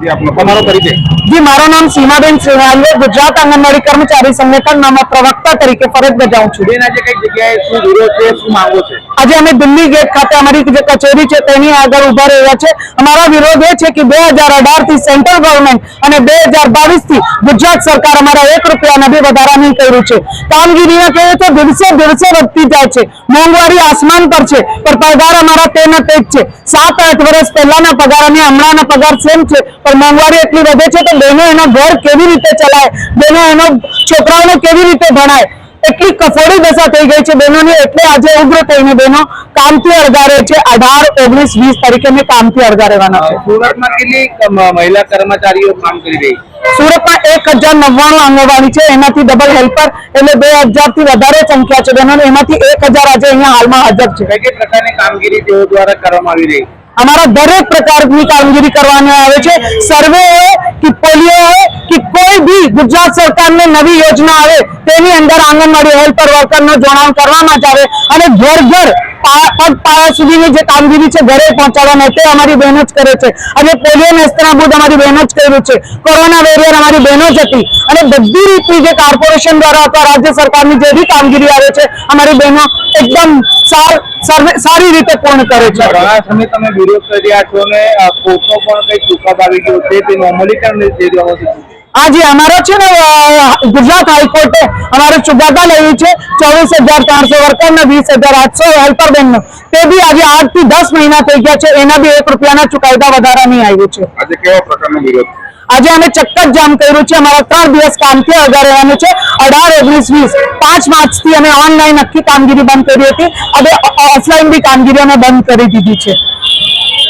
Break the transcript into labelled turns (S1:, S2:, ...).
S1: जी मारो नाम सीमाबेन सेवाल है। गुजरात आंगणवाड़ी कर्मचारी संगठन में प्रवक्ता तरीके फरज बजाऊं छुं। आज अमे दिल्ली गेट खाते अमारी जे कचेरी छे तेनी आगळ उभा रह्या छे। अमारा विरोध ए छे कि 2018 थी सेंट्रल गवर्नमेंट अने 2022 थी गुजरात सरकार अमारा 1 रुपया ने भी वधारा नहीं कर्युं छे। कामगीरीना कहे तो दिवसे दिवसे वधती जाय छे। मोंघवारी आसमान पर छे पर पगार अमारा तेना ते ज छे। 7-8 वर्ष पहेलाना पगार अने हमणांना पगार सेम छे पर मोंघवारी एटली वधे छे तो बहनों एनो घर केवी रीते चलाय, बहनों एनो छोकराओने केवी रीते भणाय, એટલી કફોડી દશા થઈ ગઈ છે બહેનોની। એટલે આજે ઉગ્ર થઈને બહેનો કામથી અળગારે છે। 18, 19, 20 તારીખે મેં કામથી અળગા રહેવાના છે।
S2: સુરતમાં કેટલી મહિલા કર્મચારીઓ કામ કરી રહી?
S1: સુરતમાં 1099 આંગણવાડી છે, એમાંથી ડબલ હેલ્પર એટલે 2000 થી વધારે સંખ્યા છે બહેનોની। એમાંથી 1000 આજે અહીંયા હાલમાં હાજર છે।
S2: કઈ પ્રકારની કામગીરી તેઓ દ્વારા કરવામાં આવી રહી?
S1: हमारा दरेक प्रकार की कामगीरी करवाने आवे छे। सर्वे है कि पोलियो है कि कोई भी गुजरात सरकार ने नवी योजना आवे तेनी अंदर आंगणवाड़ी हेल्पर वर्कर नो जोड़ाण करवामां ज आवे अने घर घर पग पाया सुधीनी जे कामगीरी छे घरे पहोंचाडवानी ते अमारी बहनो ज करे छे। अने पोलियो नेस्तनाबूद अमारी बहनो ज कर्युं छे। कोरोना वेरियर अमारी बहनो ज हती अने बधी रीतनी जे कॉर्पोरेशन द्वारा अथवा राज्य सरकारनी जे भी कामगीरी आवे छे अमारी बहनो एकदम सारी रीते पूर्ण करे छे।
S2: घणा समय तमे विरोध કરી રહ્યા છો ને કોર્ટનો પણ કઈ ચુકાદો આવી ગયો છે તે નોર્મલીકરણ થઈ રહ્યો છે?
S1: हाँ जी हमारा छे ने गुजरात हाईकोर्टे हमारे चुकादा लई छे 24,300 वर्कर ने 20,800 हेल्पर बेन नो ते भी आज 8 થી 10 महीना થઈ ગયા છે एना भी 1 रुपया ना चुकादा વધારા नहीं આવ્યું છે।
S2: આજે કેવા પ્રકારનો વિરોધ?
S1: આજે અમે ચક્કર જામ કર્યું છે। અમારા 3 દિવસ કામથી અળગા રહેવાનું છે। 18, 19, 20 5 मार्च થી અમે ઓનલાઈન આખી કામગીરી બંધ કરી હતી। હવે ઓફલાઈન भी કામગીરી અમે બંધ કરી દીધી છે।